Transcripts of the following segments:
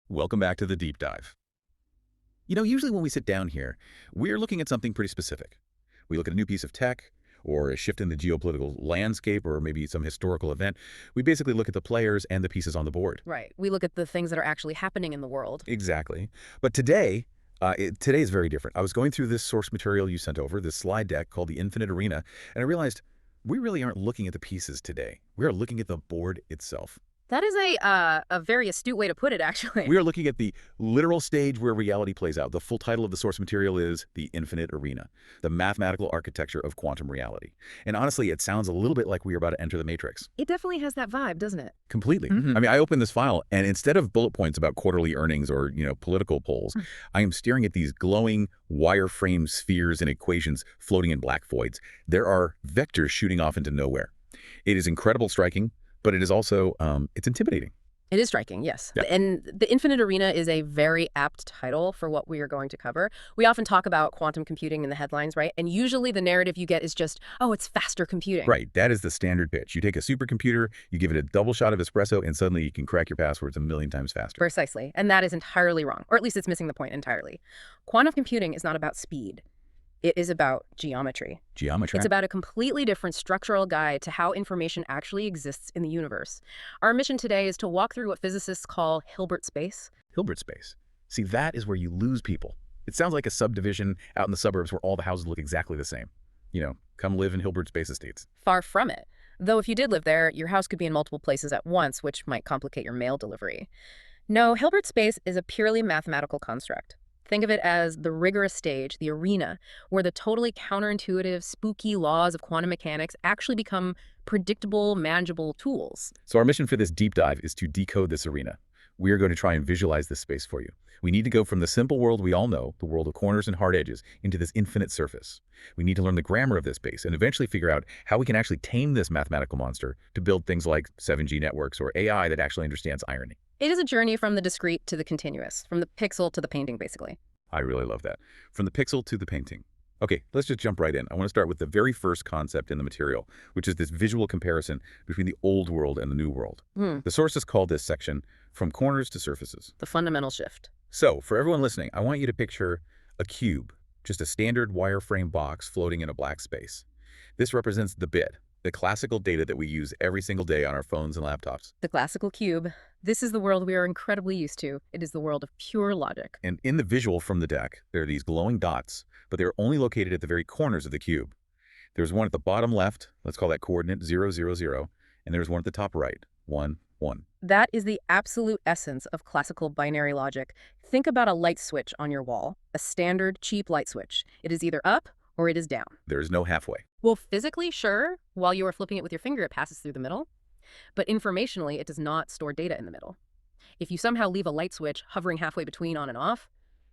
Welcome back to the deep dive. Usually when we sit down here, we're looking at something pretty specific. We look at a new piece of tech, or a shift in the geopolitical landscape, or maybe some historical event. We basically look at the players and the pieces on the board. Right. We look at the things that are actually happening in the world. Exactly. But today is very different. I was going through this source material you sent over, this slide deck called the Infinite Arena, and I realized we really aren't looking at the pieces today. We are looking at the board itself. That is a very astute way to put it, actually. We are looking at the literal stage where reality plays out. The full title of the source material is The Infinite Arena, the mathematical architecture of quantum reality. And honestly, it sounds a little bit like we are about to enter the Matrix. It definitely has that vibe, doesn't it? Completely. I mean, I opened this file, and instead of bullet points about quarterly earnings or, political polls, I am staring at these glowing wireframe spheres and equations floating in black voids. There are vectors shooting off into nowhere. It is incredible striking, but it is also, it's intimidating. It is striking, yes. Yeah. And the Infinite Arena is a very apt title for what we are going to cover. We often talk about quantum computing in the headlines, right? And usually the narrative you get is just, oh, it's faster computing. Right. That is the standard pitch. You take a supercomputer, you give it a double shot of espresso, and suddenly you can crack your passwords 1,000,000 times faster. Precisely. And that is entirely wrong, or at least it's missing the point entirely. Quantum computing is not about speed. It is about geometry. Geometry? It's about a completely different structural guide to how information actually exists in the universe. Our mission today is to walk through what physicists call Hilbert space. Hilbert space. See, that is where you lose people. It sounds like a subdivision out in the suburbs where all the houses look exactly the same. Come live in Hilbert space estates. Far from it. Though if you did live there, your house could be in multiple places at once, which might complicate your mail delivery. No, Hilbert space is a purely mathematical construct. Think of it as the rigorous stage, the arena, where the totally counterintuitive, spooky laws of quantum mechanics actually become predictable, manageable tools. So our mission for this deep dive is to decode this arena. We are going to try and visualize this space for you. We need to go from the simple world we all know, the world of corners and hard edges, into this infinite surface. We need to learn the grammar of this space and eventually figure out how we can actually tame this mathematical monster to build things like 7G networks or AI that actually understands irony. It is a journey from the discrete to the continuous, from the pixel to the painting, basically. I really love that. From the pixel to the painting. Okay, let's just jump right in. I want to start with the very first concept in the material, which is this visual comparison between the old world and the new world. The sources call this section From Corners to Surfaces. The fundamental shift. So, for everyone listening, I want you to picture a cube, just a standard wireframe box floating in a black space. This represents the bit, the classical data that we use every single day on our phones and laptops. The classical cube. This is the world we are incredibly used to. It is the world of pure logic. And in the visual from the deck, there are these glowing dots, but they're only located at the very corners of the cube. There's one at the bottom left, let's call that coordinate 0, 0, 0, and there's one at the top right, 1, 1. That is the absolute essence of classical binary logic. Think about a light switch on your wall, a standard, cheap light switch. It is either up or it is down. There is no halfway. Well, physically, sure. While you are flipping it with your finger, it passes through the middle. But informationally, it does not store data in the middle. If you somehow leave a light switch hovering halfway between on and off,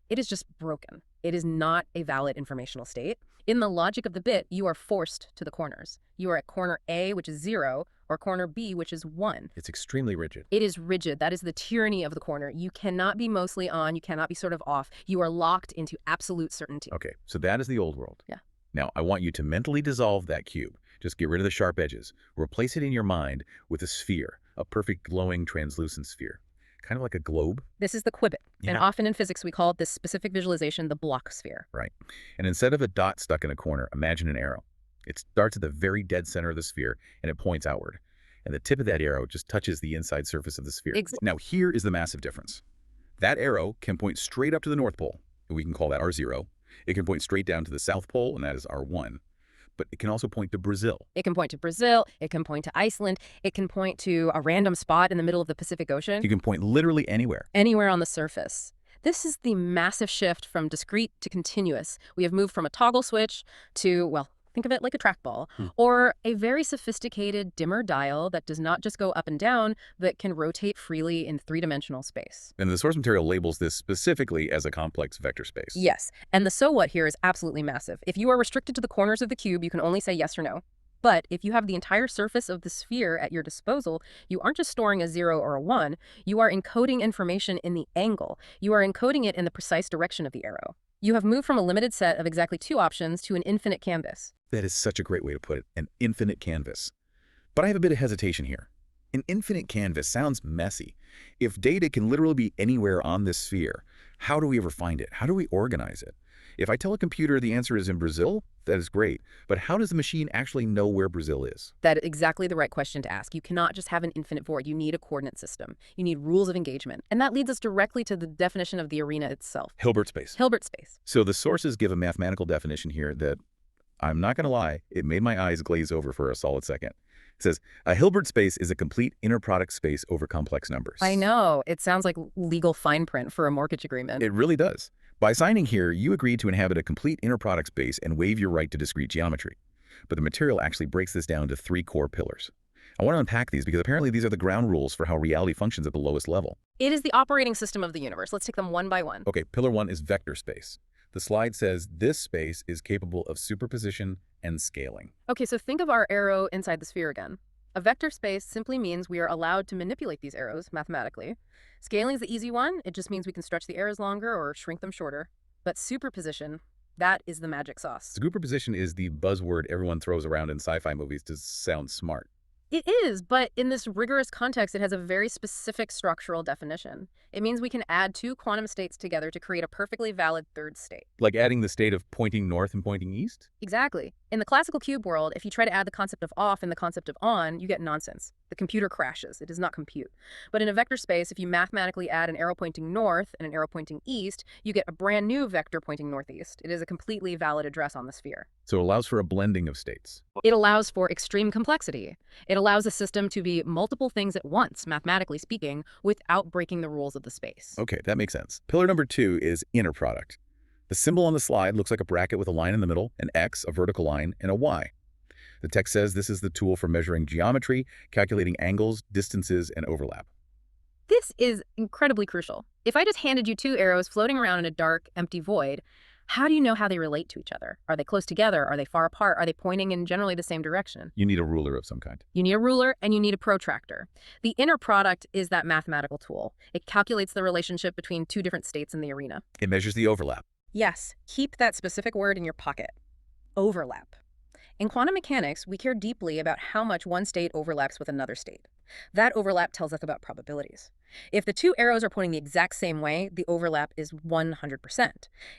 it is just broken. It is not a valid informational state. In the logic of the bit, you are forced to the corners. You are at corner A, which is 0, or corner B, which is 1. It's extremely rigid. It is rigid. That is the tyranny of the corner. You cannot be mostly on. You cannot be sort of off. You are locked into absolute certainty. Okay, so that is the old world. Yeah. Now, I want you to mentally dissolve that cube. Just get rid of the sharp edges. Replace it in your mind with a sphere, a perfect glowing translucent sphere. Kind of like a globe. This is the qubit. Yeah. And often in physics, we call this specific visualization the Bloch sphere. Right. And instead of a dot stuck in a corner, imagine an arrow. It starts at the very dead center of the sphere, and it points outward. And the tip of that arrow just touches the inside surface of the sphere. Now, here is the massive difference. That arrow can point straight up to the North Pole, and we can call that R0. It can point straight down to the South Pole, and that is R1. But it can also point to Brazil. It can point to Brazil. It can point to Iceland. It can point to a random spot in the middle of the Pacific Ocean. You can point literally anywhere. Anywhere on the surface. This is the massive shift from discrete to continuous. We have moved from a toggle switch to, well, think of it like a trackball, or a very sophisticated dimmer dial that does not just go up and down, but can rotate freely in three-dimensional space. And the source material labels this specifically as a complex vector space. Yes, and the so what here is absolutely massive. If you are restricted to the corners of the cube, you can only say yes or no. But if you have the entire surface of the sphere at your disposal, you aren't just storing a 0 or a 1, you are encoding information in the angle. You are encoding it in the precise direction of the arrow. You have moved from a limited set of exactly 2 options to an infinite canvas. That is such a great way to put it, an infinite canvas. But I have a bit of hesitation here. An infinite canvas sounds messy. If data can literally be anywhere on this sphere, how do we ever find it? How do we organize it? If I tell a computer the answer is in Brazil, that is great. But how does the machine actually know where Brazil is? That's exactly the right question to ask. You cannot just have an infinite void. You need a coordinate system. You need rules of engagement. And that leads us directly to the definition of the arena itself. Hilbert space. Hilbert space. So the sources give a mathematical definition here that, I'm not going to lie, it made my eyes glaze over for a solid second. It says, a Hilbert space is a complete inner product space over complex numbers. I know. It sounds like legal fine print for a mortgage agreement. It really does. By signing here, you agree to inhabit a complete inner product space and waive your right to discrete geometry. But the material actually breaks this down to 3 core pillars. I want to unpack these because apparently these are the ground rules for how reality functions at the lowest level. It is the operating system of the universe. Let's take them one by one. Okay, pillar 1 is vector space. The slide says this space is capable of superposition and scaling. Okay, so think of our arrow inside the sphere again. A vector space simply means we are allowed to manipulate these arrows mathematically. Scaling is the easy one. It just means we can stretch the arrows longer or shrink them shorter. But superposition, that is the magic sauce. Superposition is the buzzword everyone throws around in sci-fi movies to sound smart. It is, but in this rigorous context, it has a very specific structural definition. It means we can add 2 quantum states together to create a perfectly valid third state. Like adding the state of pointing north and pointing east? Exactly. In the classical cube world, if you try to add the concept of off and the concept of on, you get nonsense. The computer crashes. It does not compute. But in a vector space, if you mathematically add an arrow pointing north and an arrow pointing east, you get a brand new vector pointing northeast. It is a completely valid address on the sphere. So it allows for a blending of states. It allows for extreme complexity. It allows a system to be multiple things at once, mathematically speaking, without breaking the rules of the space. Okay, that makes sense. Pillar number 2 is inner product. The symbol on the slide looks like a bracket with a line in the middle, an X, a vertical line, and a Y. The text says this is the tool for measuring geometry, calculating angles, distances, and overlap. This is incredibly crucial. If I just handed you 2 arrows floating around in a dark, empty void, how do you know how they relate to each other? Are they close together? Are they far apart? Are they pointing in generally the same direction? You need a ruler of some kind. You need a ruler and you need a protractor. The inner product is that mathematical tool. It calculates the relationship between 2 different states in the arena. It measures the overlap. Yes, keep that specific word in your pocket. Overlap. In quantum mechanics, we care deeply about how much one state overlaps with another state. That overlap tells us about probabilities. If the 2 arrows are pointing the exact same way, the overlap is 100%.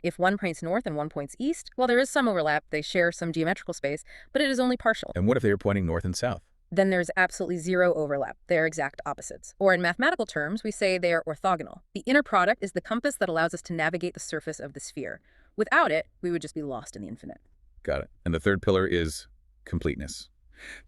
If one points north and one points east, well, there is some overlap. They share some geometrical space, but it is only partial. And what if they are pointing north and south? Then there's absolutely 0 overlap. They're exact opposites. Or in mathematical terms, we say they are orthogonal. The inner product is the compass that allows us to navigate the surface of the sphere. Without it, we would just be lost in the infinite. Got it. And the third pillar is completeness.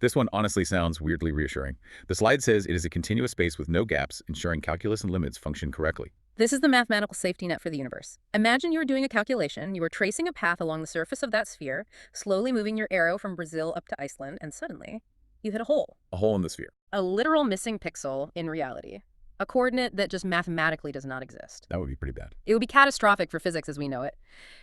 This one honestly sounds weirdly reassuring. The slide says it is a continuous space with no gaps, ensuring calculus and limits function correctly. This is the mathematical safety net for the universe. Imagine you were doing a calculation, you were tracing a path along the surface of that sphere, slowly moving your arrow from Brazil up to Iceland, and suddenly, you hit a hole. A hole in the sphere. A literal missing pixel in reality. A coordinate that just mathematically does not exist. That would be pretty bad. It would be catastrophic for physics as we know it.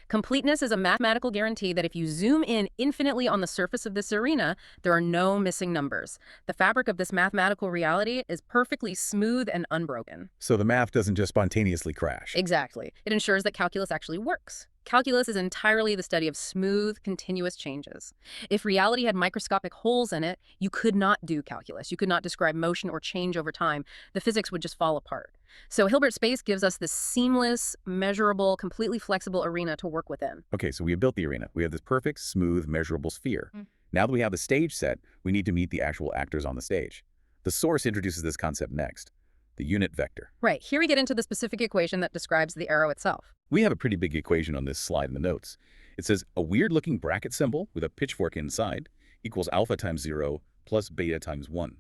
Completeness is a mathematical guarantee that if you zoom in infinitely on the surface of this arena, there are no missing numbers. The fabric of this mathematical reality is perfectly smooth and unbroken. So the math doesn't just spontaneously crash. Exactly. It ensures that calculus actually works. Calculus is entirely the study of smooth, continuous changes. If reality had microscopic holes in it, you could not do calculus. You could not describe motion or change over time. The physics would just fall apart. So Hilbert space gives us this seamless, measurable, completely flexible arena to work within. Okay, so we have built the arena. We have this perfect, smooth, measurable sphere. Now that we have the stage set, we need to meet the actual actors on the stage. The source introduces this concept next, the unit vector. Right, here we get into the specific equation that describes the arrow itself. We have a pretty big equation on this slide in the notes. It says a weird-looking bracket symbol with a pitchfork inside equals alpha times 0 plus beta times 1.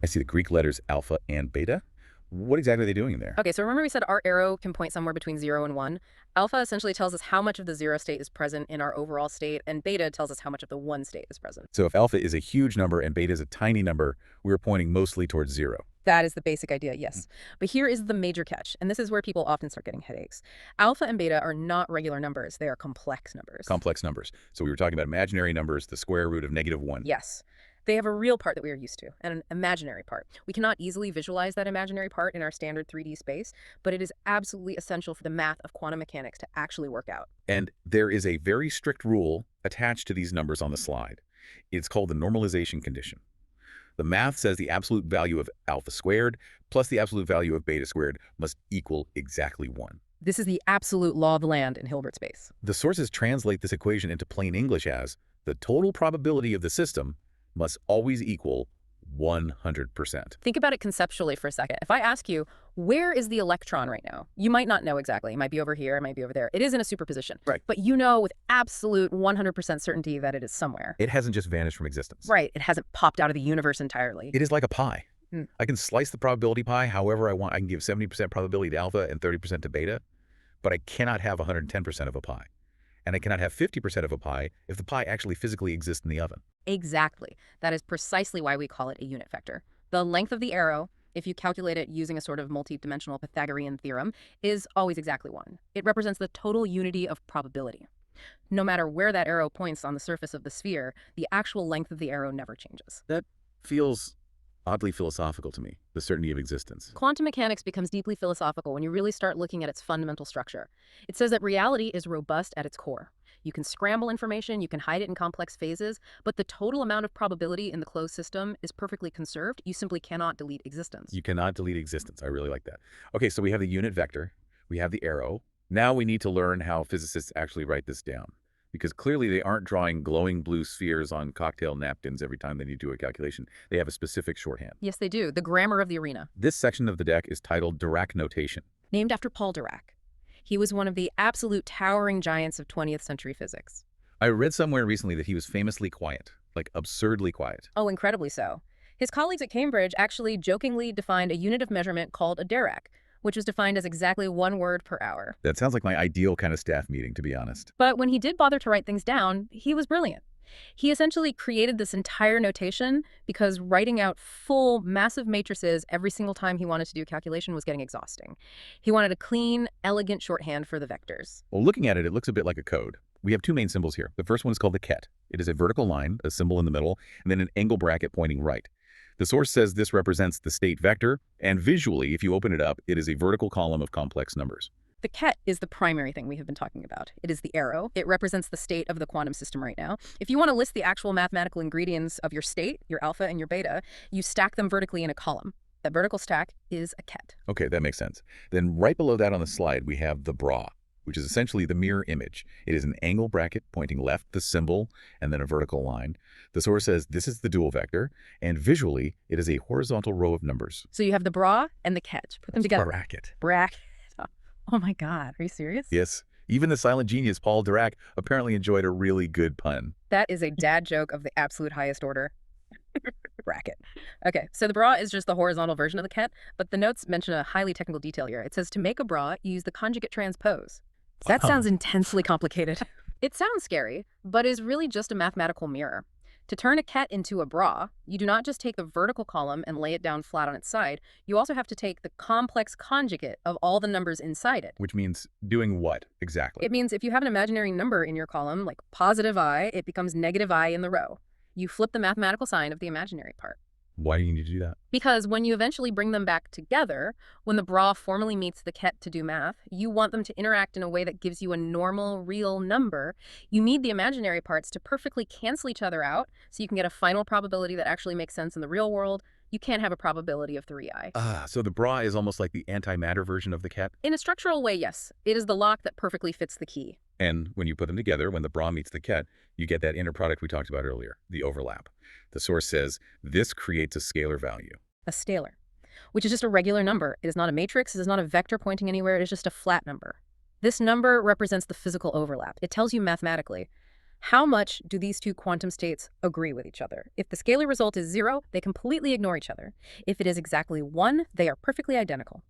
I see the Greek letters alpha and beta. What exactly are they doing in there? Okay, so remember we said our arrow can point somewhere between 0 and 1. Alpha essentially tells us how much of the 0 state is present in our overall state, and beta tells us how much of the 1 state is present. So if alpha is a huge number and beta is a tiny number, we're pointing mostly towards 0. That is the basic idea, yes. But here is the major catch, and this is where people often start getting headaches. Alpha and beta are not regular numbers. They are complex numbers. Complex numbers. So we were talking about imaginary numbers, the square root of -1. Yes. They have a real part that we are used to, and an imaginary part. We cannot easily visualize that imaginary part in our standard 3D space, but it is absolutely essential for the math of quantum mechanics to actually work out. And there is a very strict rule attached to these numbers on the slide. It's called the normalization condition. The math says the absolute value of alpha squared plus the absolute value of beta squared must equal exactly 1. This is the absolute law of the land in Hilbert space. The sources translate this equation into plain English as the total probability of the system must always equal 100%. Think about it conceptually for a second. If I ask you, where is the electron right now? You might not know exactly. It might be over here, it might be over there. It is in a superposition. Right. But you know with absolute 100% certainty that it is somewhere. It hasn't just vanished from existence. Right. It hasn't popped out of the universe entirely. It is like a pie. Hmm. I can slice the probability pie however I want. I can give 70% probability to alpha and 30% to beta, but I cannot have 110% of a pie. And I cannot have 50% of a pie if the pie actually physically exists in the oven. Exactly. That is precisely why we call it a unit vector. The length of the arrow, if you calculate it using a sort of multi-dimensional Pythagorean theorem, is always exactly 1. It represents the total unity of probability. No matter where that arrow points on the surface of the sphere, the actual length of the arrow never changes. That feels oddly philosophical to me, the certainty of existence. Quantum mechanics becomes deeply philosophical when you really start looking at its fundamental structure. It says that reality is robust at its core. You can scramble information, you can hide it in complex phases, but the total amount of probability in the closed system is perfectly conserved. You simply cannot delete existence. You cannot delete existence. I really like that. Okay, so we have the unit vector, we have the arrow. Now we need to learn how physicists actually write this down, because clearly they aren't drawing glowing blue spheres on cocktail napkins every time they need to do a calculation. They have a specific shorthand. Yes, they do. The grammar of the arena. This section of the deck is titled Dirac notation. Named after Paul Dirac. He was one of the absolute towering giants of 20th century physics. I read somewhere recently that he was famously quiet, like absurdly quiet. Oh, incredibly so. His colleagues at Cambridge actually jokingly defined a unit of measurement called a dirac, which was defined as exactly 1 word per hour. That sounds like my ideal kind of staff meeting, to be honest. But when he did bother to write things down, he was brilliant. He essentially created this entire notation because writing out full, massive matrices every single time he wanted to do a calculation was getting exhausting. He wanted a clean, elegant shorthand for the vectors. Well, looking at it, it looks a bit like a code. We have 2 main symbols here. The first one is called the ket. It is a vertical line, a symbol in the middle, and then an angle bracket pointing right. The source says this represents the state vector, and visually, if you open it up, it is a vertical column of complex numbers. The ket is the primary thing we have been talking about. It is the arrow. It represents the state of the quantum system right now. If you want to list the actual mathematical ingredients of your state, your alpha and your beta, you stack them vertically in a column. That vertical stack is a ket. Okay, that makes sense. Then right below that on the slide, we have the bra, which is essentially the mirror image. It is an angle bracket pointing left, the symbol, and then a vertical line. The source says this is the dual vector, and visually, it is a horizontal row of numbers. So you have the bra and the ket. Put them together. Bracket. Bracket. Oh my God, are you serious? Yes. Even the silent genius Paul Dirac apparently enjoyed a really good pun. That is a dad joke of the absolute highest order. Bracket. Okay, so the bra is just the horizontal version of the ket, but the notes mention a highly technical detail here. It says to make a bra, use the conjugate transpose. That sounds intensely complicated. It sounds scary, but is really just a mathematical mirror. To turn a ket into a bra, you do not just take the vertical column and lay it down flat on its side. You also have to take the complex conjugate of all the numbers inside it. Which means doing what exactly? It means if you have an imaginary number in your column, like positive I, it becomes negative I in the row. You flip the mathematical sign of the imaginary part. Why do you need to do that? Because when you eventually bring them back together, when the bra formally meets the ket to do math, you want them to interact in a way that gives you a normal, real number. You need the imaginary parts to perfectly cancel each other out so you can get a final probability that actually makes sense in the real world. You can't have a probability of 3i. So the bra is almost like the antimatter version of the ket? In a structural way, yes. It is the lock that perfectly fits the key. And when you put them together, when the bra meets the ket, you get that inner product we talked about earlier, the overlap. The source says this creates a scalar value. A scalar, which is just a regular number. It is not a matrix. It is not a vector pointing anywhere. It is just a flat number. This number represents the physical overlap. It tells you mathematically, how much do these two quantum states agree with each other? If the scalar result is 0, they completely ignore each other. If it is exactly 1, they are perfectly identical.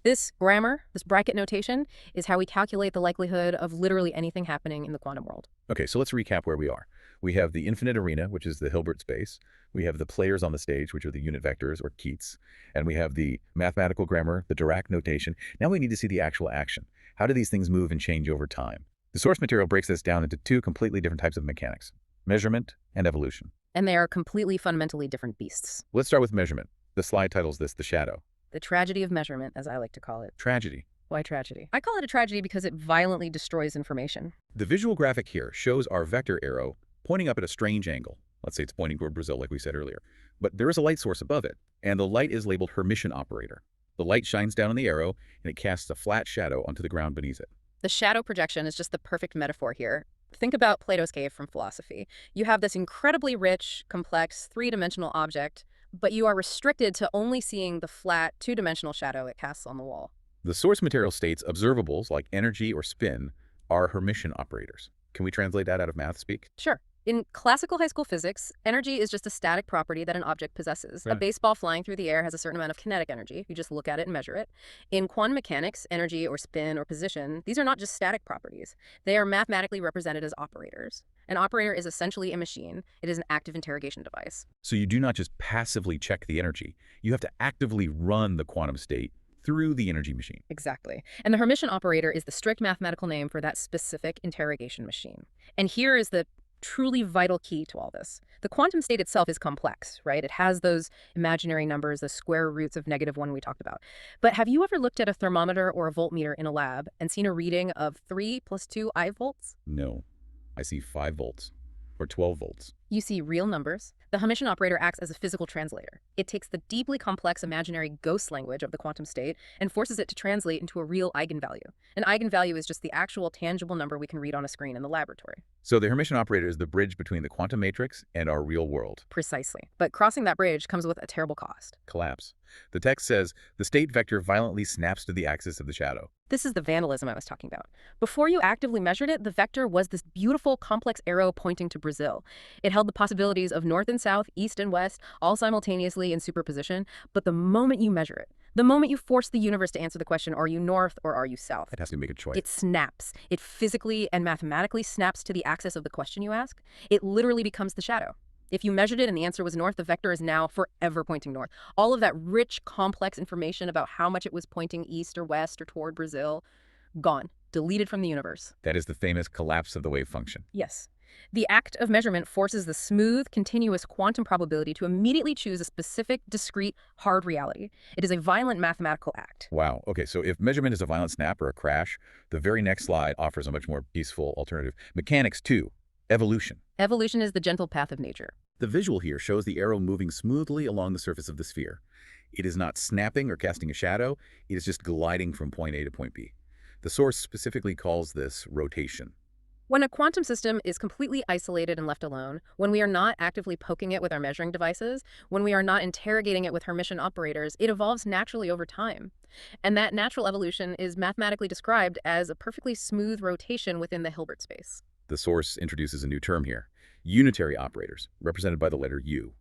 This grammar, this bracket notation, is how we calculate the likelihood of literally anything happening in the quantum world. Okay, so let's recap where we are. We have the infinite arena, which is the Hilbert space. We have the players on the stage, which are the unit vectors, or qubits. And we have the mathematical grammar, the Dirac notation. Now we need to see the actual action. How do these things move and change over time? The source material breaks this down into 2 completely different types of mechanics, measurement and evolution. And they are completely fundamentally different beasts. Let's start with measurement. The slide titles this The Shadow. The tragedy of measurement, as I like to call it. Tragedy. Why tragedy? I call it a tragedy because it violently destroys information. The visual graphic here shows our vector arrow pointing up at a strange angle, Let's say it's pointing toward Brazil, like we said earlier. But there is a light source above it, and the light is labeled Hermitian operator. The light shines down on the arrow, and it casts a flat shadow onto the ground beneath it. The shadow projection is just the perfect metaphor here. Think about Plato's cave from philosophy. You have this incredibly rich, complex, three-dimensional object, but you are restricted to only seeing the flat, two-dimensional shadow it casts on the wall. The source material states observables, like energy or spin, are Hermitian operators. Can we translate that out of math speak? Sure. In classical high school physics, energy is just a static property that an object possesses. A Right. baseball flying through the air has a certain amount of kinetic energy. You just look at it and measure it. In quantum mechanics, energy or spin or position, these are not just static properties. They are mathematically represented as operators. An operator is essentially a machine. It is an active interrogation device. So you do not just passively check the energy. You have to actively run the quantum state through the energy machine. Exactly. And the Hermitian operator is the strict mathematical name for that specific interrogation machine. And here is the truly vital key to all this. The quantum state itself is complex, right? It has those imaginary numbers, the square roots of -1 we talked about. But have you ever looked at a thermometer or a voltmeter in a lab and seen a reading of 3 + 2 I volts? No, I see 5 volts or 12 volts. You see real numbers. The Hermitian operator acts as a physical translator. It takes the deeply complex imaginary ghost language of the quantum state and forces it to translate into a real eigenvalue. An eigenvalue is just the actual tangible number we can read on a screen in the laboratory. So the Hermitian operator is the bridge between the quantum matrix and our real world. Precisely. But crossing that bridge comes with a terrible cost. Collapse. The text says the state vector violently snaps to the axis of the shadow. This is the vandalism I was talking about. Before you actively measured it, the vector was this beautiful, complex arrow pointing to Brazil. It held the possibilities of north and south, east and west, all simultaneously in superposition. But the moment you measure it, the moment you force the universe to answer the question, are you north or are you south? It has to make a choice. It snaps. It physically and mathematically snaps to the axis of the question you ask. It literally becomes the shadow. If you measured it and the answer was north, the vector is now forever pointing north. All of that rich, complex information about how much it was pointing east or west or toward Brazil, gone, deleted from the universe. That is the famous collapse of the wave function. Yes. The act of measurement forces the smooth, continuous quantum probability to immediately choose a specific, discrete, hard reality. It is a violent mathematical act. Wow. Okay, so if measurement is a violent snap or a crash, the very next slide offers a much more peaceful alternative. Mechanics 2. Evolution. Evolution is the gentle path of nature. The visual here shows the arrow moving smoothly along the surface of the sphere. It is not snapping or casting a shadow. It is just gliding from point A to point B. The source specifically calls this rotation. When a quantum system is completely isolated and left alone, when we are not actively poking it with our measuring devices, when we are not interrogating it with Hermitian operators, it evolves naturally over time. And that natural evolution is mathematically described as a perfectly smooth rotation within the Hilbert space. The source introduces a new term here, unitary operators, represented by the letter U.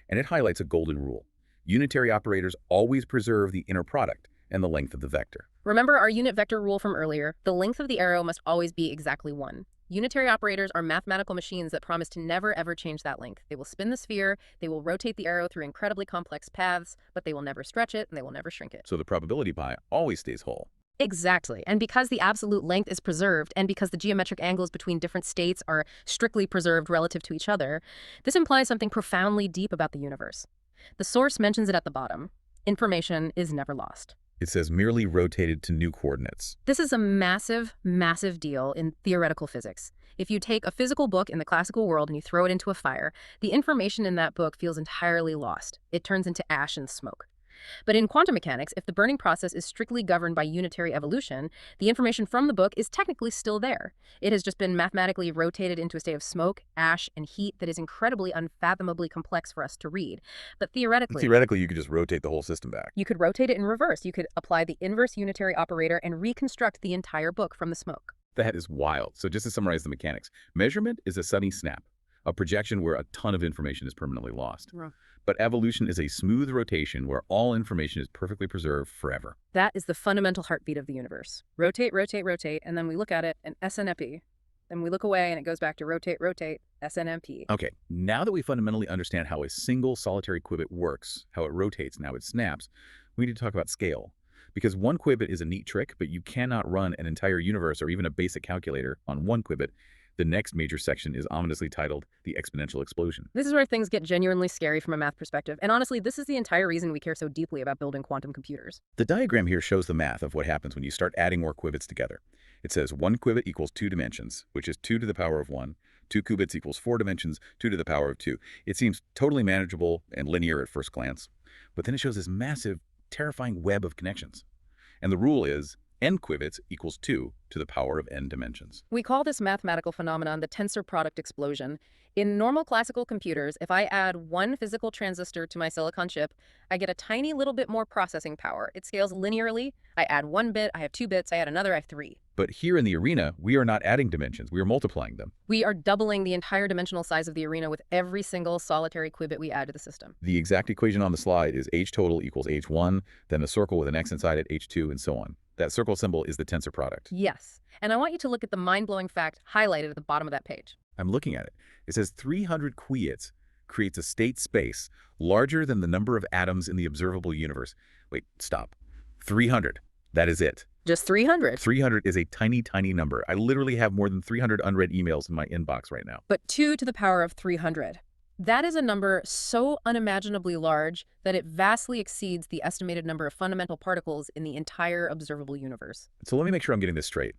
And it highlights a golden rule. Unitary operators always preserve the inner product and the length of the vector. Remember our unit vector rule from earlier? The length of the arrow must always be exactly 1. Unitary operators are mathematical machines that promise to never ever change that length. They will spin the sphere, they will rotate the arrow through incredibly complex paths, but they will never stretch it and they will never shrink it. So the probability pi always stays whole. Exactly. And because the absolute length is preserved, and because the geometric angles between different states are strictly preserved relative to each other, this implies something profoundly deep about the universe. The source mentions it at the bottom. Information is never lost. It says merely rotated to new coordinates. This is a massive, massive deal in theoretical physics. If you take a physical book in the classical world and you throw it into a fire, the information in that book feels entirely lost. It turns into ash and smoke. But in quantum mechanics, if the burning process is strictly governed by unitary evolution, the information from the book is technically still there. It has just been mathematically rotated into a state of smoke, ash, and heat that is incredibly unfathomably complex for us to read. But theoretically, Theoretically, you could just rotate the whole system back. you could rotate it in reverse. You could apply the inverse unitary operator and reconstruct the entire book from the smoke. That is wild. So just to summarize the mechanics, measurement is a sudden snap, a projection where a ton of information is permanently lost. Right. But evolution is a smooth rotation where all information is perfectly preserved forever. That is the fundamental heartbeat of the universe. Rotate, rotate, rotate, and then we look at it and SNMP. Then we look away and it goes back to rotate, rotate, SNMP. Okay, now that we fundamentally understand how a single solitary qubit works, how it rotates and how it snaps, we need to talk about scale. Because one qubit is a neat trick, but you cannot run an entire universe or even a basic calculator on one qubit. The next major section is ominously titled the exponential explosion. This is where things get genuinely scary from a math perspective. And honestly, this is the entire reason we care so deeply about building quantum computers. The diagram here shows the math of what happens when you start adding more qubits together. It says 1 qubit equals 2 dimensions, which is 2 to the power of 1. 2 qubits equals 4 dimensions, 2 to the power of 2. It seems totally manageable and linear at first glance. But then it shows this massive, terrifying web of connections. And the rule is n qubits equals 2 to the power of n dimensions. We call this mathematical phenomenon the tensor product explosion. In normal classical computers, if I add one physical transistor to my silicon chip, I get a tiny little bit more processing power. It scales linearly. I add 1 bit, I have 2 bits, I add another, I have 3. But here in the arena, we are not adding dimensions, we are multiplying them. We are doubling the entire dimensional size of the arena with every single solitary qubit we add to the system. The exact equation on the slide is h total equals h1, then the circle with an x inside it, h2, and so on. That circle symbol is the tensor product. Yes. And I want you to look at the mind-blowing fact highlighted at the bottom of that page. I'm looking at it. It says 300 qubits creates a state space larger than the number of atoms in the observable universe. Wait, stop. 300. That is it. Just 300. 300 is a tiny, tiny number. I literally have more than 300 unread emails in my inbox right now. But 2 to the power of 300. That is a number so unimaginably large that it vastly exceeds the estimated number of fundamental particles in the entire observable universe. So let me make sure I'm getting this straight.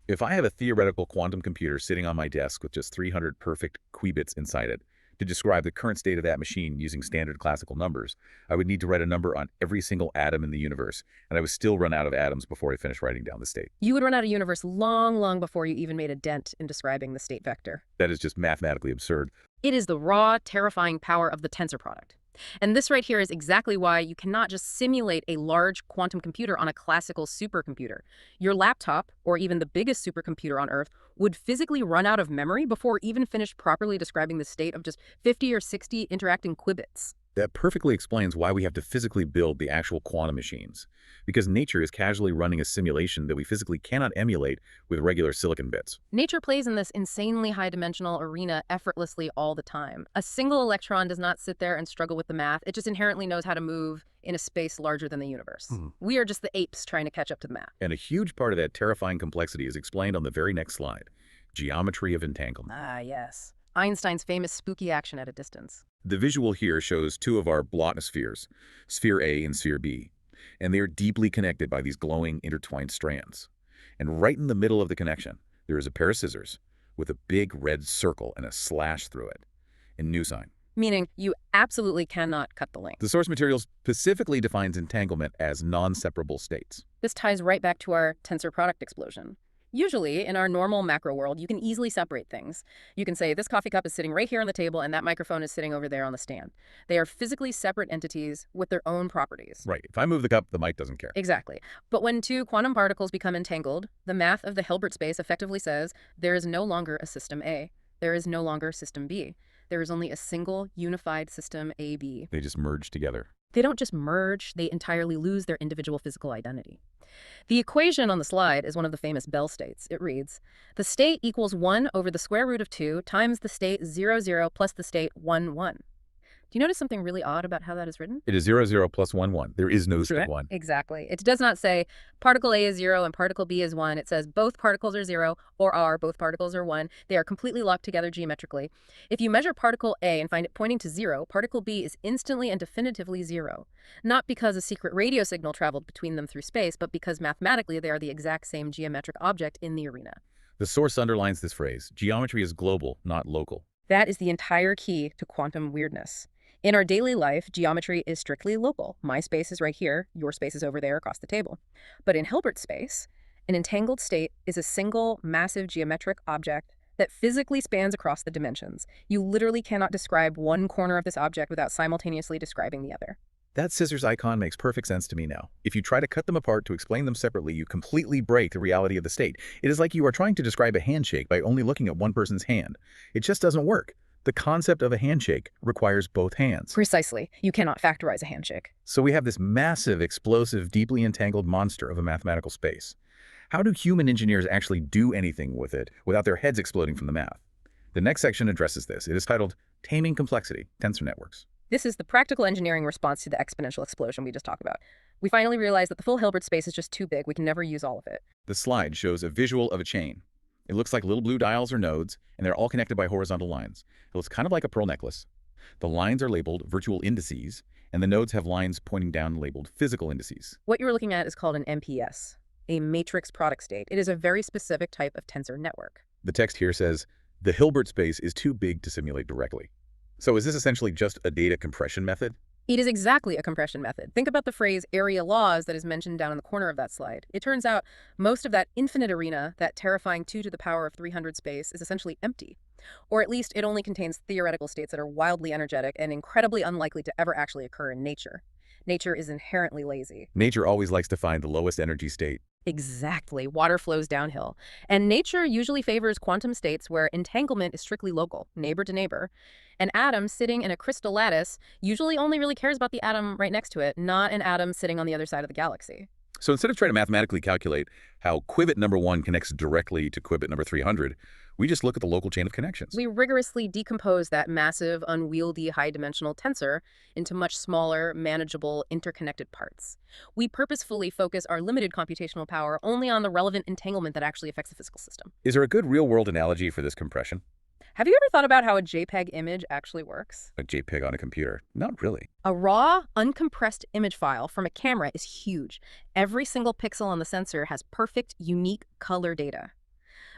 If I have a theoretical quantum computer sitting on my desk with just 300 perfect qubits inside it, to describe the current state of that machine using standard classical numbers, I would need to write a number on every single atom in the universe, and I would still run out of atoms before I finished writing down the state. You would run out of universe long, long before you even made a dent in describing the state vector. That is just mathematically absurd. It is the raw, terrifying power of the tensor product. And this right here is exactly why you cannot just simulate a large quantum computer on a classical supercomputer. Your laptop, or even the biggest supercomputer on Earth, would physically run out of memory before even finished properly describing the state of just 50 or 60 interacting qubits. That perfectly explains why we have to physically build the actual quantum machines. Because nature is casually running a simulation that we physically cannot emulate with regular silicon bits. Nature plays in this insanely high-dimensional arena effortlessly all the time. A single electron does not sit there and struggle with the math. It just inherently knows how to move in a space larger than the universe. We are just the apes trying to catch up to the math. And a huge part of that terrifying complexity is explained on the very next slide. Geometry of entanglement. Ah, yes. Einstein's famous spooky action at a distance. The visual here shows two of our blotospheres, sphere A and sphere B, and they are deeply connected by these glowing intertwined strands. And right in the middle of the connection, there is a pair of scissors with a big red circle and a slash through it, in nu sign. Meaning you absolutely cannot cut the link. The source material specifically defines entanglement as non-separable states. This ties right back to our tensor product explosion. Usually, in our normal macro world, you can easily separate things. You can say this coffee cup is sitting right here on the table and that microphone is sitting over there on the stand. They are physically separate entities with their own properties. Right. If I move the cup, the mic doesn't care. Exactly. But when two quantum particles become entangled, the math of the Hilbert space effectively says there is no longer a system A. There is no longer system B. There is only a single unified system AB. They just merge together. They don't just merge, they entirely lose their individual physical identity. The equation on the slide is one of the famous Bell states. It reads, the state equals 1 over the square root of 2 times the state 0, 0 plus the state 1, 1. Do you notice something really odd about how that is written? It is 0, 0 plus 1, 1. There is no state 1. Exactly. It does not say particle A is 0 and particle B is 1. It says both particles are 0 or are both particles are 1. They are completely locked together geometrically. If you measure particle A and find it pointing to 0, particle B is instantly and definitively 0. Not because a secret radio signal traveled between them through space, but because mathematically they are the exact same geometric object in the arena. The source underlines this phrase. Geometry is global, not local. That is the entire key to quantum weirdness. In our daily life, geometry is strictly local. My space is right here, your space is over there across the table. But in Hilbert space, an entangled state is a single, massive geometric object that physically spans across the dimensions. You literally cannot describe one corner of this object without simultaneously describing the other. That scissors icon makes perfect sense to me now. If you try to cut them apart to explain them separately, you completely break the reality of the state. It is like you are trying to describe a handshake by only looking at one person's hand. It just doesn't work. The concept of a handshake requires both hands. Precisely. You cannot factorize a handshake. So we have this massive, explosive, deeply entangled monster of a mathematical space. How do human engineers actually do anything with it without their heads exploding from the math? The next section addresses this. It is titled Taming Complexity, Tensor Networks. This is the practical engineering response to the exponential explosion we just talked about. We finally realized that the full Hilbert space is just too big. We can never use all of it. The slide shows a visual of a chain. It looks like little blue dials or nodes, and they're all connected by horizontal lines. It looks kind of like a pearl necklace. The lines are labeled virtual indices, and the nodes have lines pointing down labeled physical indices. What you're looking at is called an MPS, a matrix product state. It is a very specific type of tensor network. The text here says, The Hilbert space is too big to simulate directly. So is this essentially just a data compression method? It is exactly a compression method. Think about the phrase area laws that is mentioned down in the corner of that slide. It turns out most of that infinite arena, that terrifying 2 to the power of 300 space, is essentially empty. Or at least it only contains theoretical states that are wildly energetic and incredibly unlikely to ever actually occur in nature. Nature is inherently lazy. Nature always likes to find the lowest energy state. Exactly. Water flows downhill. And nature usually favors quantum states where entanglement is strictly local, neighbor to neighbor. An atom sitting in a crystal lattice usually only really cares about the atom right next to it, not an atom sitting on the other side of the galaxy. So instead of trying to mathematically calculate how qubit number 1 connects directly to qubit number 300, we just look at the local chain of connections. We rigorously decompose that massive, unwieldy, high-dimensional tensor into much smaller, manageable, interconnected parts. We purposefully focus our limited computational power only on the relevant entanglement that actually affects the physical system. Is there a good real-world analogy for this compression? Have you ever thought about how a JPEG image actually works? A JPEG on a computer? Not really. A raw, uncompressed image file from a camera is huge. Every single pixel on the sensor has perfect, unique color data.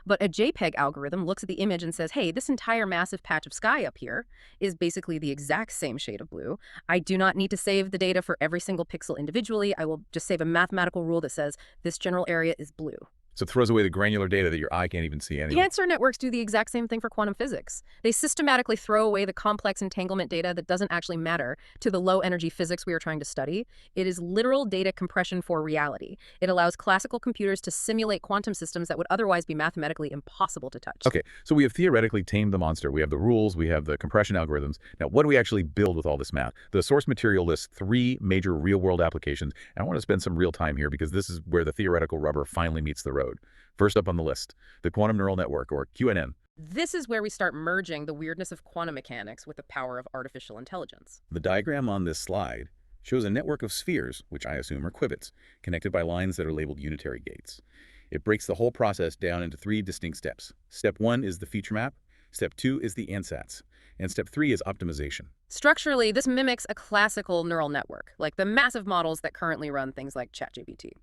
But a JPEG algorithm looks at the image and says, hey, this entire massive patch of sky up here is basically the exact same shade of blue. I do not need to save the data for every single pixel individually. I will just save a mathematical rule that says this general area is blue. So it throws away the granular data that your eye can't even see anyway. Tensor networks do the exact same thing for quantum physics. They systematically throw away the complex entanglement data that doesn't actually matter to the low-energy physics we are trying to study. It is literal data compression for reality. It allows classical computers to simulate quantum systems that would otherwise be mathematically impossible to touch. Okay, so we have theoretically tamed the monster. We have the rules, we have the compression algorithms. Now, what do we actually build with all this math? The source material lists 3 major real-world applications, and I want to spend some real time here because this is where the theoretical rubber finally meets the road. First up on the list, the quantum neural network, or QNN. This is where we start merging the weirdness of quantum mechanics with the power of artificial intelligence. The diagram on this slide shows a network of spheres, which I assume are qubits, connected by lines that are labeled unitary gates. It breaks the whole process down into 3 distinct steps. Step 1 is the feature map, step 2 is the ansatz, and step 3 is optimization. Structurally, this mimics a classical neural network, like the massive models that currently run things like ChatGPT.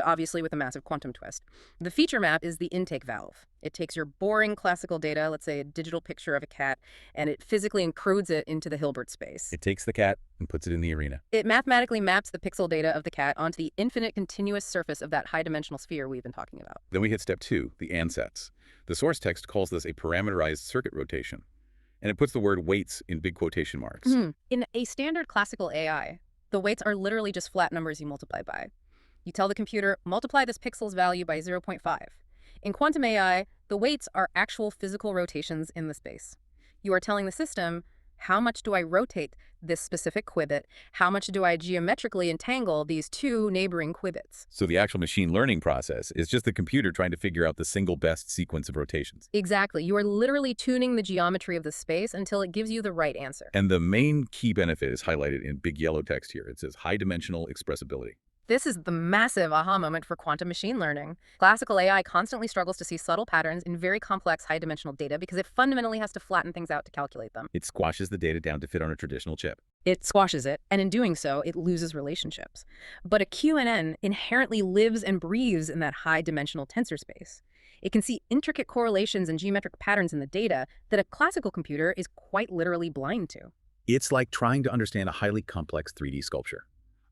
Obviously with a massive quantum twist. The feature map is the intake valve. It takes your boring classical data, let's say a digital picture of a cat, and it physically encodes it into the Hilbert space. It takes the cat and puts it in the arena. It mathematically maps the pixel data of the cat onto the infinite continuous surface of that high-dimensional sphere we've been talking about. Then we hit step 2, the ansatz. The source text calls this a parameterized circuit rotation, and it puts the word weights in big quotation marks. In a standard classical AI, the weights are literally just flat numbers you multiply by. You tell the computer, multiply this pixel's value by 0.5. In quantum AI, the weights are actual physical rotations in the space. You are telling the system, how much do I rotate this specific qubit? How much do I geometrically entangle these 2 neighboring qubits? So the actual machine learning process is just the computer trying to figure out the single best sequence of rotations. Exactly. You are literally tuning the geometry of the space until it gives you the right answer. And the main key benefit is highlighted in big yellow text here. It says high-dimensional expressibility. This is the massive aha moment for quantum machine learning. Classical AI constantly struggles to see subtle patterns in very complex high-dimensional data because it fundamentally has to flatten things out to calculate them. It squashes the data down to fit on a traditional chip. It squashes it, and in doing so, it loses relationships. But a QNN inherently lives and breathes in that high-dimensional tensor space. It can see intricate correlations and geometric patterns in the data that a classical computer is quite literally blind to. It's like trying to understand a highly complex 3D sculpture.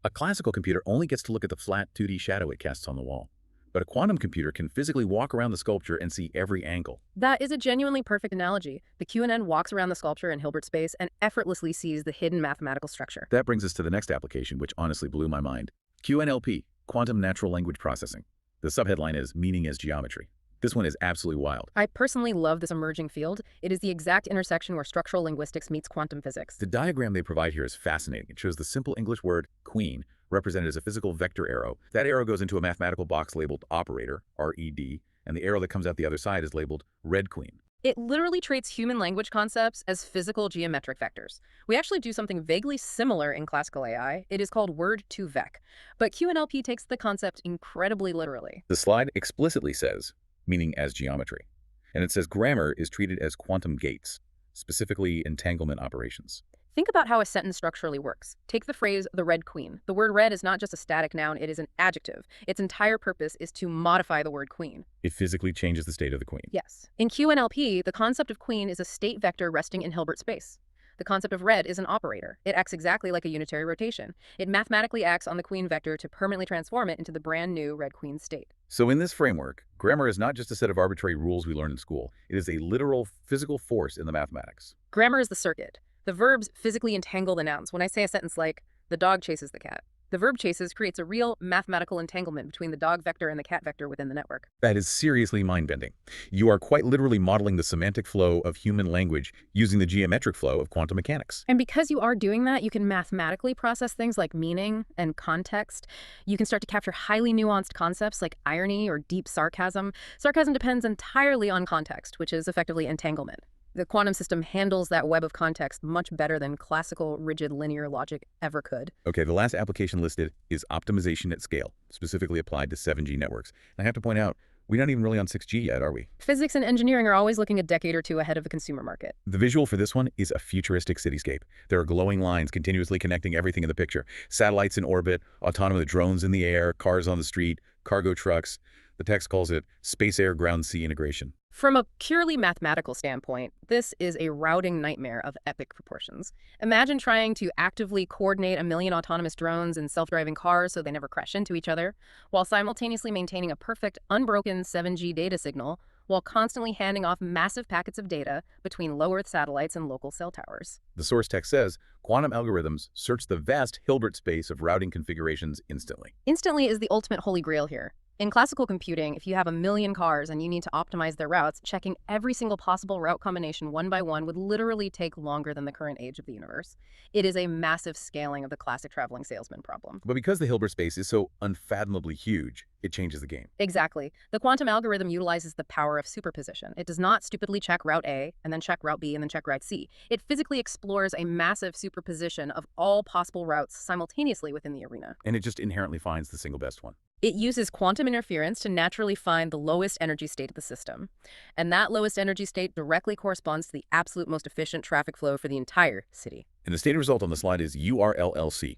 A classical computer only gets to look at the flat 2D shadow it casts on the wall. But a quantum computer can physically walk around the sculpture and see every angle. That is a genuinely perfect analogy. The QNN walks around the sculpture in Hilbert space and effortlessly sees the hidden mathematical structure. That brings us to the next application, which honestly blew my mind. QNLP, Quantum Natural Language Processing. The subheadline is Meaning as Geometry. This one is absolutely wild. I personally love this emerging field. It is the exact intersection where structural linguistics meets quantum physics. The diagram they provide here is fascinating. It shows the simple English word queen, represented as a physical vector arrow. That arrow goes into a mathematical box labeled operator, R-E-D, and the arrow that comes out the other side is labeled red queen. It literally treats human language concepts as physical geometric vectors. We actually do something vaguely similar in classical AI. It is called word-to-vec. But QNLP takes the concept incredibly literally. The slide explicitly says, meaning as geometry. And it says grammar is treated as quantum gates, specifically entanglement operations. Think about how a sentence structurally works. Take the phrase, the Red Queen. The word red is not just a static noun, it is an adjective. Its entire purpose is to modify the word queen. It physically changes the state of the queen. Yes. In QNLP, the concept of queen is a state vector resting in Hilbert space. The concept of red is an operator. It acts exactly like a unitary rotation. It mathematically acts on the queen vector to permanently transform it into the brand new red queen state. So in this framework, grammar is not just a set of arbitrary rules we learn in school. It is a literal physical force in the mathematics. Grammar is the circuit. The verbs physically entangle the nouns. When I say a sentence like, the dog chases the cat, the verb chases creates a real mathematical entanglement between the dog vector and the cat vector within the network. That is seriously mind-bending. You are quite literally modeling the semantic flow of human language using the geometric flow of quantum mechanics. And because you are doing that, you can mathematically process things like meaning and context. You can start to capture highly nuanced concepts like irony or deep sarcasm. Sarcasm depends entirely on context, which is effectively entanglement. The quantum system handles that web of context much better than classical, rigid, linear logic ever could. Okay, the last application listed is optimization at scale, specifically applied to 7G networks. And I have to point out, we're not even really on 6G yet, are we? Physics and engineering are always looking a decade or two ahead of the consumer market. The visual for this one is a futuristic cityscape. There are glowing lines continuously connecting everything in the picture. Satellites in orbit, autonomous drones in the air, cars on the street, cargo trucks. The text calls it space-air-ground-sea integration. From a purely mathematical standpoint, this is a routing nightmare of epic proportions. Imagine trying to actively coordinate a million autonomous drones and self-driving cars so they never crash into each other, while simultaneously maintaining a perfect, unbroken 7G data signal, while constantly handing off massive packets of data between low Earth satellites and local cell towers. The source text says, quantum algorithms search the vast Hilbert space of routing configurations instantly. Instantly is the ultimate holy grail here. In classical computing, if you have a million cars and you need to optimize their routes, checking every single possible route combination one by one would literally take longer than the current age of the universe. It is a massive scaling of the classic traveling salesman problem. But because the Hilbert space is so unfathomably huge, it changes the game. Exactly. The quantum algorithm utilizes the power of superposition. It does not stupidly check route A, and then check route B, and then check route C. It physically explores a massive superposition of all possible routes simultaneously within the arena. And it just inherently finds the single best one. It uses quantum interference to naturally find the lowest energy state of the system. And that lowest energy state directly corresponds to the absolute most efficient traffic flow for the entire city. And the stated result on the slide is URLLC,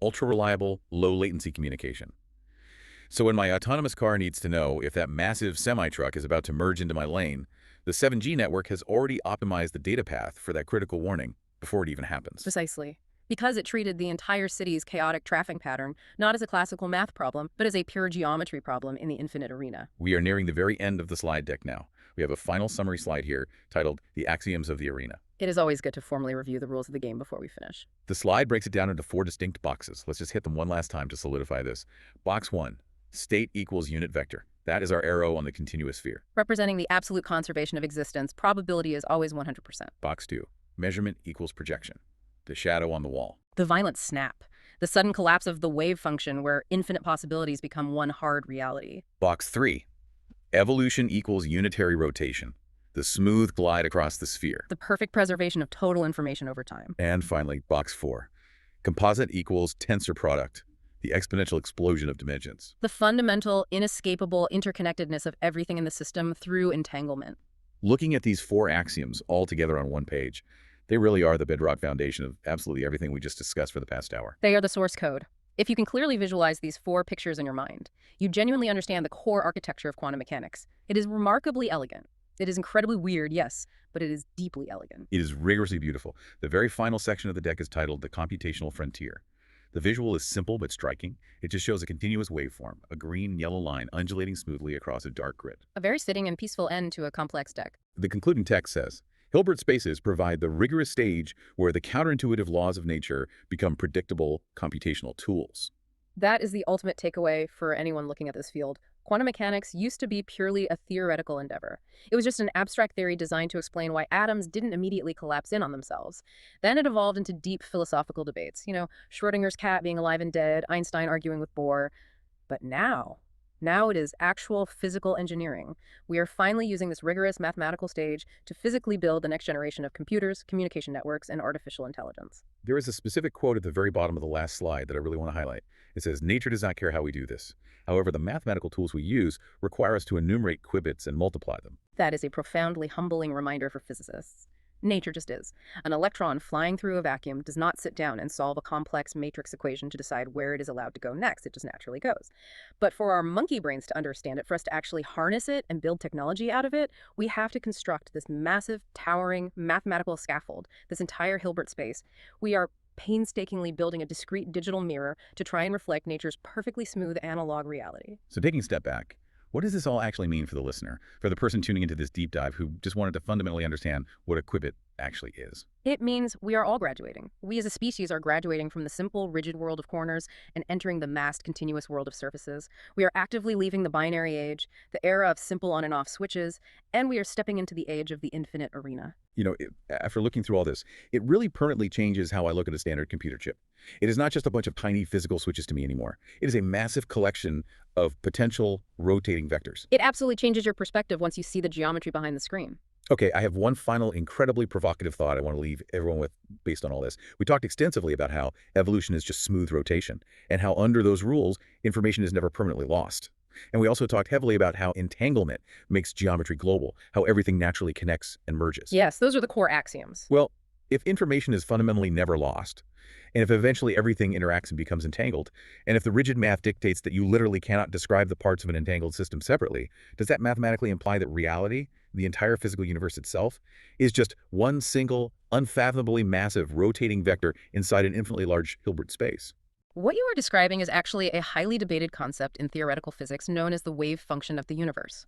ultra-reliable, low-latency communication. So when my autonomous car needs to know if that massive semi-truck is about to merge into my lane, the 7G network has already optimized the data path for that critical warning before it even happens. Precisely. Because it treated the entire city's chaotic traffic pattern not as a classical math problem, but as a pure geometry problem in the infinite arena. We are nearing the very end of the slide deck now. We have a final summary slide here titled The Axioms of the Arena. It is always good to formally review the rules of the game before we finish. The slide breaks it down into 4 distinct boxes. Let's just hit them one last time to solidify this. Box 1, state equals unit vector. That is our arrow on the continuous sphere. Representing the absolute conservation of existence, probability is always 100%. Box 2, measurement equals projection. The shadow on the wall. The violent snap. The sudden collapse of the wave function where infinite possibilities become one hard reality. Box 3, evolution equals unitary rotation. The smooth glide across the sphere. The perfect preservation of total information over time. And finally, box 4, composite equals tensor product. The exponential explosion of dimensions. The fundamental, inescapable interconnectedness of everything in the system through entanglement. Looking at these 4 axioms all together on one page, they really are the bedrock foundation of absolutely everything we just discussed for the past hour. They are the source code. If you can clearly visualize these 4 pictures in your mind, you genuinely understand the core architecture of quantum mechanics. It is remarkably elegant. It is incredibly weird, yes, but it is deeply elegant. It is rigorously beautiful. The very final section of the deck is titled The Computational Frontier. The visual is simple but striking. It just shows a continuous waveform, a green-yellow line undulating smoothly across a dark grid. A very fitting and peaceful end to a complex deck. The concluding text says, Hilbert spaces provide the rigorous stage where the counterintuitive laws of nature become predictable computational tools. That is the ultimate takeaway for anyone looking at this field. Quantum mechanics used to be purely a theoretical endeavor. It was just an abstract theory designed to explain why atoms didn't immediately collapse in on themselves. Then it evolved into deep philosophical debates. Schrodinger's cat being alive and dead, Einstein arguing with Bohr. But now it is actual physical engineering. We are finally using this rigorous mathematical stage to physically build the next generation of computers, communication networks, and artificial intelligence. There is a specific quote at the very bottom of the last slide that I really want to highlight. It says, nature does not care how we do this. However, the mathematical tools we use require us to enumerate qubits and multiply them. That is a profoundly humbling reminder for physicists. Nature just is. An electron flying through a vacuum does not sit down and solve a complex matrix equation to decide where it is allowed to go next. It just naturally goes. But for our monkey brains to understand it, for us to actually harness it and build technology out of it, we have to construct this massive, towering mathematical scaffold, this entire Hilbert space. We are painstakingly building a discrete digital mirror to try and reflect nature's perfectly smooth analog reality. So taking a step back, what does this all actually mean for the listener, for the person tuning into this deep dive who just wanted to fundamentally understand what a qubit actually is? It means we are all graduating. We as a species are graduating from the simple, rigid world of corners and entering the massed, continuous world of surfaces. We are actively leaving the binary age, the era of simple on and off switches, and we are stepping into the age of the infinite arena. After looking through all this, it really permanently changes how I look at a standard computer chip. It is not just a bunch of tiny physical switches to me anymore. It is a massive collection of potential rotating vectors. It absolutely changes your perspective once you see the geometry behind the screen. Okay, I have one final incredibly provocative thought I want to leave everyone with based on all this. We talked extensively about how evolution is just smooth rotation, and how under those rules, information is never permanently lost. And we also talked heavily about how entanglement makes geometry global, how everything naturally connects and merges. Yes, those are the core axioms. Well, if information is fundamentally never lost, and if eventually everything interacts and becomes entangled, and if the rigid math dictates that you literally cannot describe the parts of an entangled system separately, does that mathematically imply that reality, the entire physical universe itself, is just one single, unfathomably massive rotating vector inside an infinitely large Hilbert space? What you are describing is actually a highly debated concept in theoretical physics known as the wave function of the universe.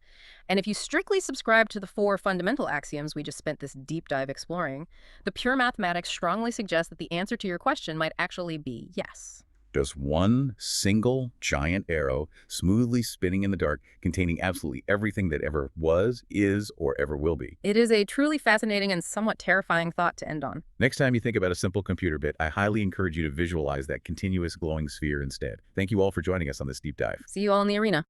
And if you strictly subscribe to the four fundamental axioms we just spent this deep dive exploring, the pure mathematics strongly suggests that the answer to your question might actually be yes. Just one single giant arrow smoothly spinning in the dark, containing absolutely everything that ever was, is, or ever will be. It is a truly fascinating and somewhat terrifying thought to end on. Next time you think about a simple computer bit, I highly encourage you to visualize that continuous glowing sphere instead. Thank you all for joining us on this deep dive. See you all in the arena.